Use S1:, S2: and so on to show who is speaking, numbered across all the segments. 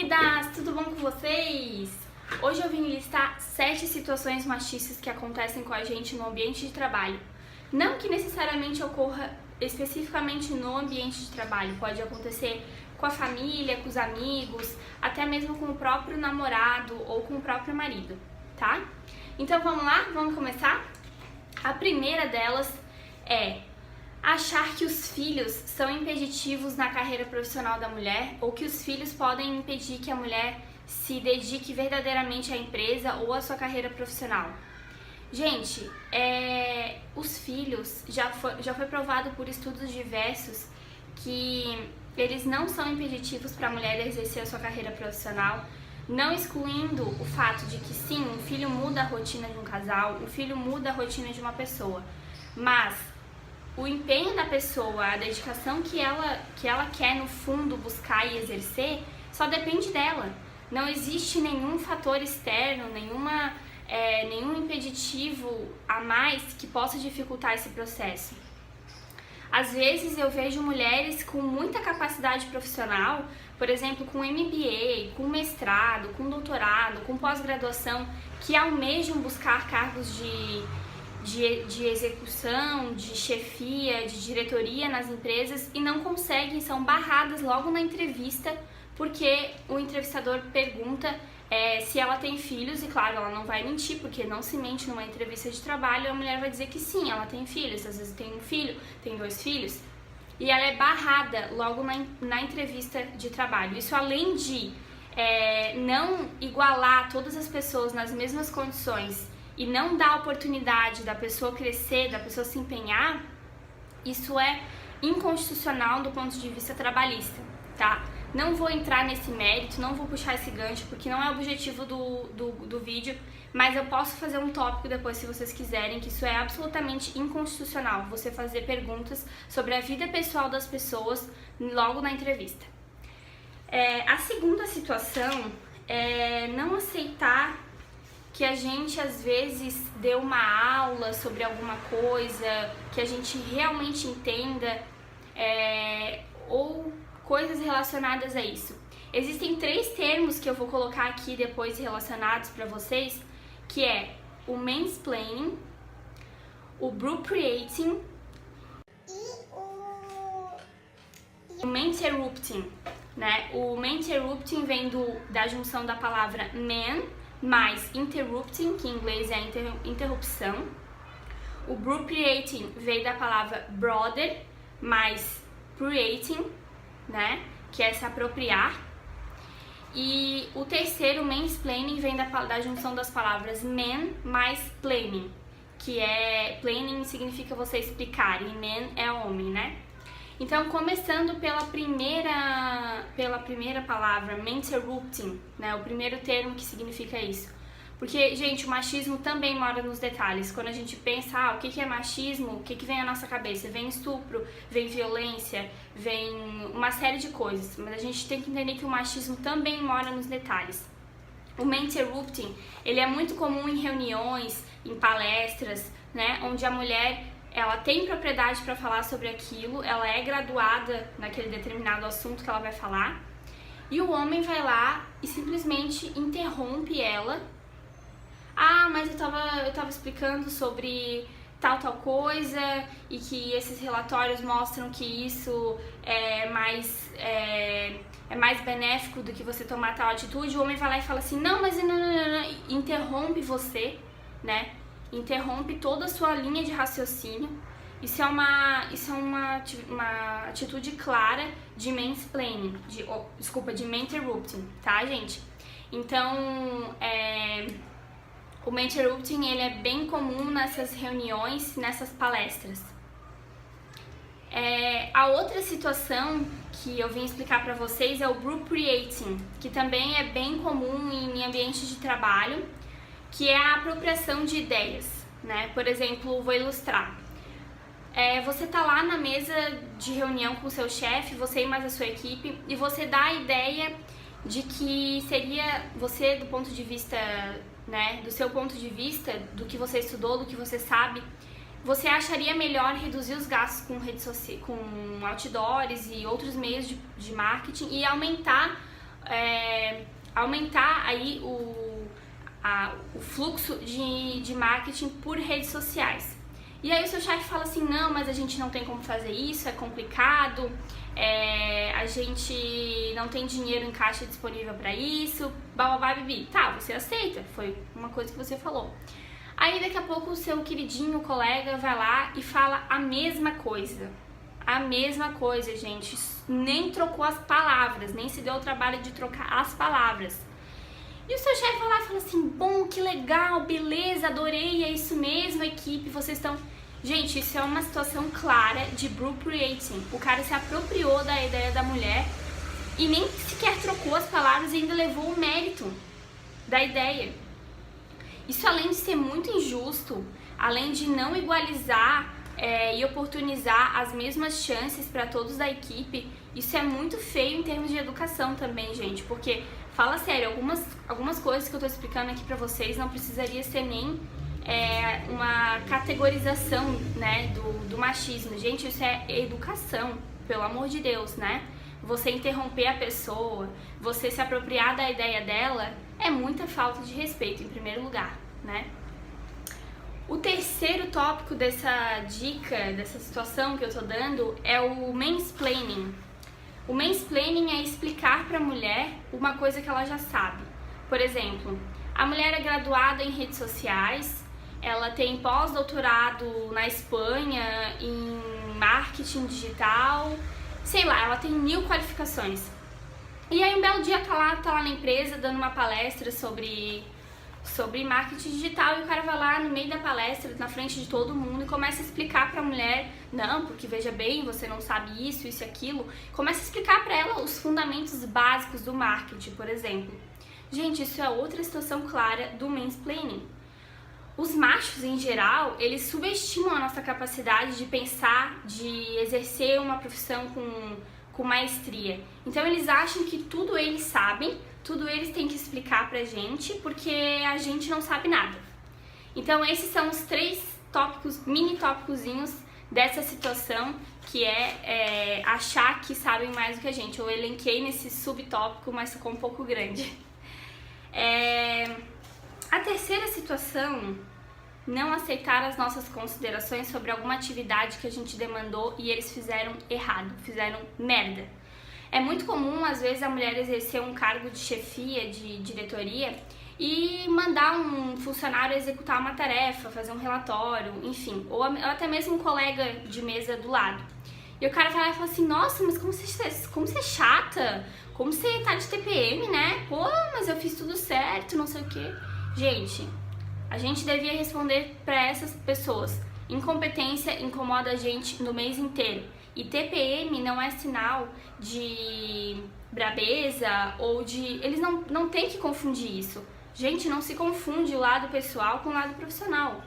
S1: queridas! Tudo bom com vocês? Hoje eu vim listar 7 situações machistas que acontecem com a gente no ambiente de trabalho. Não que necessariamente ocorra especificamente no ambiente de trabalho, pode acontecer com a família, com os amigos, até mesmo com o próprio namorado ou com o próprio marido, tá? Então vamos lá? Vamos começar? A primeira delas é achar que os filhos são impeditivos na carreira profissional da mulher ou que os filhos podem impedir que a mulher se dedique verdadeiramente à empresa ou à sua carreira profissional. Gente, os filhos, já foi provado por estudos diversos que eles não são impeditivos para a mulher exercer a sua carreira profissional, não excluindo o fato de que sim, um filho muda a rotina de um casal, um filho muda a rotina de uma pessoa, mas o empenho da pessoa, a dedicação que ela quer no fundo buscar e exercer, só depende dela. Não existe nenhum fator externo, nenhum impeditivo a mais que possa dificultar esse processo. Às vezes eu vejo mulheres com muita capacidade profissional, por exemplo, com MBA, com mestrado, com doutorado, com pós-graduação, que almejam buscar cargos de execução, de chefia, de diretoria nas empresas e não conseguem, são barradas logo na entrevista porque o entrevistador pergunta se ela tem filhos e claro, ela não vai mentir porque não se mente numa entrevista de trabalho, a mulher vai dizer que sim, ela tem filhos, às vezes tem um filho, tem 2 filhos e ela é barrada logo na entrevista de trabalho. Isso além de não igualar todas as pessoas nas mesmas condições e não dar a oportunidade da pessoa crescer, da pessoa se empenhar, isso é inconstitucional do ponto de vista trabalhista, tá? Não vou entrar nesse mérito, não vou puxar esse gancho, porque não é o objetivo do vídeo, mas eu posso fazer um tópico depois, se vocês quiserem, que isso é absolutamente inconstitucional, você fazer perguntas sobre a vida pessoal das pessoas logo na entrevista. A segunda situação é não aceitar que a gente às vezes dê uma aula sobre alguma coisa, que a gente realmente entenda, ou coisas relacionadas a isso. Existem 3 termos que eu vou colocar aqui depois relacionados para vocês, que é o mansplaining, o blueprinting e o maninterrupting, né? O maninterrupting vem da junção da palavra man mais interrupting, que em inglês é interrupção. O blueprinting veio da palavra brother mais creating, né, que é se apropriar. E o terceiro, mansplaining, vem da junção das palavras man mais planning, que é planning significa você explicar e man é homem, né? Então, começando pela primeira palavra, maninterrupting, né, o primeiro termo que significa isso. Porque, gente, o machismo também mora nos detalhes. Quando a gente pensa, o que é machismo, o que vem à nossa cabeça? Vem estupro, vem violência, vem uma série de coisas. Mas a gente tem que entender que o machismo também mora nos detalhes. O maninterrupting, ele é muito comum em reuniões, em palestras, né, onde a mulher ela tem propriedade para falar sobre aquilo, ela é graduada naquele determinado assunto que ela vai falar, e o homem vai lá e simplesmente interrompe ela. Mas eu tava explicando sobre tal coisa e que esses relatórios mostram que isso é mais benéfico do que você tomar tal atitude. O homem vai lá e fala assim, não, interrompe você, né? Interrompe toda a sua linha de raciocínio. Isso é uma atitude clara de mansplaining, de maninterrupting, tá, gente? Então, o maninterrupting, ele é bem comum nessas reuniões, nessas palestras. A outra situação que eu vim explicar para vocês é o blueprinting, que também é bem comum em ambientes de trabalho, que é a apropriação de ideias, né? Por exemplo, vou ilustrar. Você tá lá na mesa de reunião com o seu chefe, você e mais a sua equipe, e você dá a ideia de que seria você, do ponto de vista, né, do seu ponto de vista, do que você estudou, do que você sabe, você acharia melhor reduzir os gastos com redes sociais, com outdoors e outros meios de marketing e aumentar aumentar aí o fluxo de marketing por redes sociais. E aí o seu chefe fala assim, não, mas a gente não tem como fazer isso, é complicado, a gente não tem dinheiro em caixa disponível para isso, bababá, bibi. Tá, você aceita, foi uma coisa que você falou. Aí daqui a pouco o seu queridinho colega vai lá e fala a mesma coisa. A mesma coisa, gente, nem trocou as palavras, nem se deu o trabalho de trocar as palavras. E o seu chefe vai lá e fala assim, bom, que legal, beleza, adorei, é isso mesmo, equipe, vocês estão... Gente, isso é uma situação clara de appropriating. O cara se apropriou da ideia da mulher e nem sequer trocou as palavras e ainda levou o mérito da ideia. Isso, além de ser muito injusto, além de não igualizar e oportunizar as mesmas chances para todos da equipe, isso é muito feio em termos de educação também, gente, porque, fala sério, algumas coisas que eu tô explicando aqui pra vocês não precisaria ser nem uma categorização, né, do machismo. Gente, isso é educação, pelo amor de Deus, né? Você interromper a pessoa, você se apropriar da ideia dela, é muita falta de respeito, em primeiro lugar, né? O terceiro tópico dessa dica, dessa situação que eu tô dando, é o mansplaining. O mansplaining é explicar para a mulher uma coisa que ela já sabe. Por exemplo, a mulher é graduada em redes sociais, ela tem pós-doutorado na Espanha em marketing digital, sei lá, ela tem 1000 qualificações. E aí um belo dia tá lá na empresa dando uma palestra sobre marketing digital e o cara vai lá no meio da palestra, na frente de todo mundo e começa a explicar pra mulher, não, porque veja bem, você não sabe isso e aquilo, começa a explicar pra ela os fundamentos básicos do marketing, por exemplo. Gente, isso é outra situação clara do mansplaining. Os machos, em geral, eles subestimam a nossa capacidade de pensar, de exercer uma profissão com maestria. Então eles acham que tudo eles sabem, tudo eles têm que explicar pra gente, porque a gente não sabe nada. Então esses são os 3 tópicos, mini tópicozinhos dessa situação, que é achar que sabem mais do que a gente. Eu elenquei nesse subtópico, mas ficou um pouco grande. A terceira situação, não aceitar as nossas considerações sobre alguma atividade que a gente demandou e eles fizeram errado, fizeram merda. É muito comum, às vezes, a mulher exercer um cargo de chefia, de diretoria e mandar um funcionário executar uma tarefa, fazer um relatório, enfim, ou até mesmo um colega de mesa do lado. E o cara vai lá e fala assim, nossa, mas como você é chata, como você tá de TPM, né? Pô, mas eu fiz tudo certo, não sei o quê. Gente, a gente devia responder para essas pessoas. Incompetência incomoda a gente no mês inteiro. E TPM não é sinal de brabeza ou de... Eles não tem que confundir isso. Gente, não se confunde o lado pessoal com o lado profissional.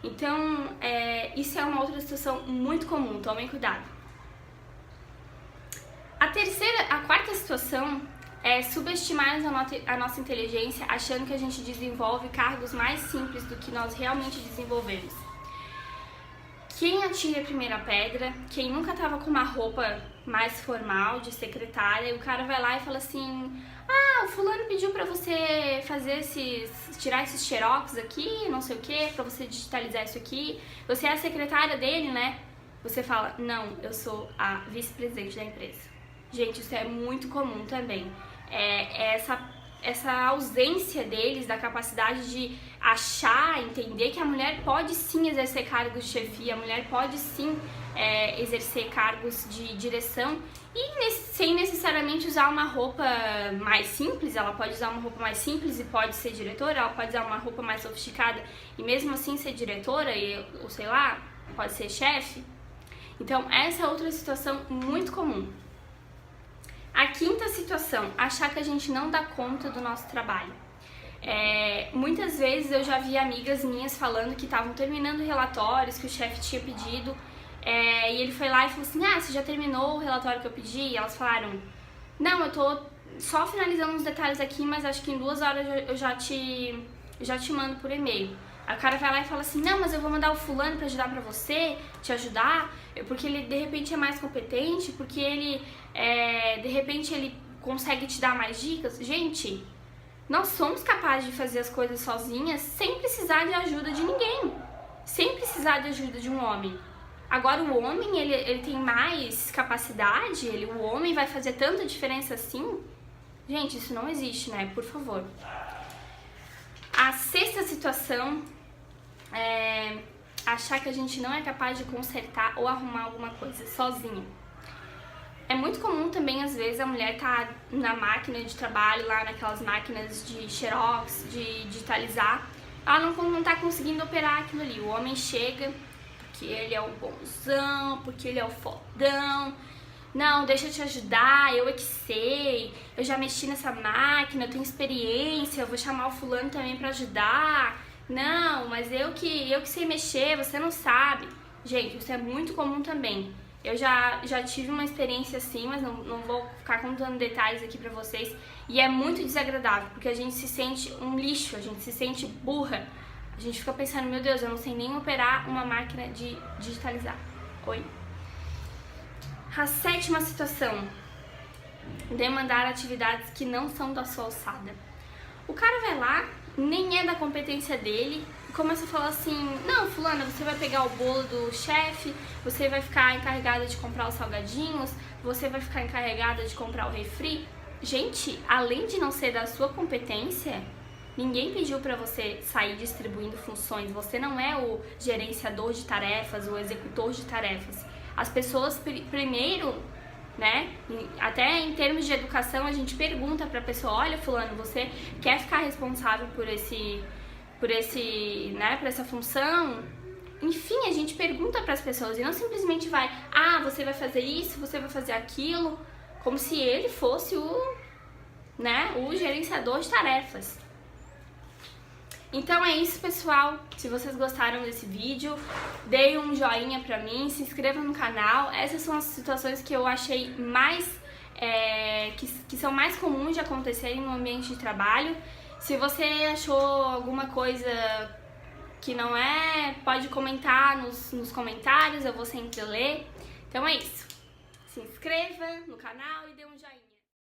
S1: Então, isso é uma outra situação muito comum, tomem cuidado. A quarta situação é subestimar a nossa inteligência achando que a gente desenvolve cargos mais simples do que nós realmente desenvolvemos. Quem atira a primeira pedra, quem nunca tava com uma roupa mais formal de secretária, o cara vai lá e fala assim, ah, o fulano pediu pra você tirar esses xerox aqui, não sei o que, pra você digitalizar isso aqui, você é a secretária dele, né? Você fala, não, eu sou a vice-presidente da empresa. Gente, isso é muito comum também. Essa ausência deles da capacidade de achar, entender que a mulher pode sim exercer cargos de chefia, a mulher pode sim exercer cargos de direção e sem necessariamente usar uma roupa mais simples. Ela pode usar uma roupa mais simples e pode ser diretora, ela pode usar uma roupa mais sofisticada e mesmo assim ser diretora, ou sei lá, pode ser chefe. Então essa é outra situação muito comum. A quinta situação, achar que a gente não dá conta do nosso trabalho. Muitas vezes eu já vi amigas minhas falando que estavam terminando relatórios que o chefe tinha pedido e ele foi lá e falou assim, ah, você já terminou o relatório que eu pedi? E elas falaram, não, eu tô só finalizando uns detalhes aqui, mas acho que em 2 horas eu já te mando por e-mail. Aí o cara vai lá e fala assim, não, mas eu vou mandar o fulano pra ajudar pra você, te ajudar, porque ele de repente é mais competente, porque ele, de repente, ele consegue te dar mais dicas. Gente, Nós somos capazes de fazer as coisas sozinhas sem precisar de ajuda de ninguém, sem precisar de ajuda de um homem. Agora o homem, ele tem mais capacidade, o homem vai fazer tanta diferença assim? Gente, isso não existe, né? Por favor. A sexta situação é achar que a gente não é capaz de consertar ou arrumar alguma coisa sozinha. É muito comum também, às vezes, a mulher tá na máquina de trabalho, lá naquelas máquinas de xerox, de digitalizar, ela não tá conseguindo operar aquilo ali. O homem chega, porque ele é o bonzão, porque ele é o fodão. Não, deixa eu te ajudar, eu é que sei, eu já mexi nessa máquina, eu tenho experiência, eu vou chamar o fulano também pra ajudar. Não, mas eu que sei mexer, você não sabe. Gente, isso é muito comum também. Eu já tive uma experiência assim, mas não vou ficar contando detalhes aqui pra vocês. E é muito desagradável, porque a gente se sente um lixo, a gente se sente burra. A gente fica pensando, meu Deus, eu não sei nem operar uma máquina de digitalizar. Oi? A sétima situação, demandar atividades que não são da sua alçada. O cara vai lá, nem é da competência dele, e começa a falar assim, não, fulana, você vai pegar o bolo do chefe, você vai ficar encarregada de comprar os salgadinhos, você vai ficar encarregada de comprar o refri. Gente, além de não ser da sua competência, ninguém pediu pra você sair distribuindo funções, você não é o gerenciador de tarefas, o executor de tarefas. As pessoas primeiro, né, até em termos de educação, a gente pergunta pra pessoa, olha fulano, você quer ficar responsável por essa função? Enfim, a gente pergunta pras pessoas e não simplesmente vai, você vai fazer isso, você vai fazer aquilo, como se ele fosse o gerenciador de tarefas. Então é isso, pessoal. Se vocês gostaram desse vídeo, deem um joinha pra mim, se inscrevam no canal. Essas são as situações que eu achei mais, que são mais comuns de acontecerem no ambiente de trabalho. Se você achou alguma coisa que não é, pode comentar nos comentários, eu vou sempre ler. Então é isso. Se inscreva no canal e dê um joinha.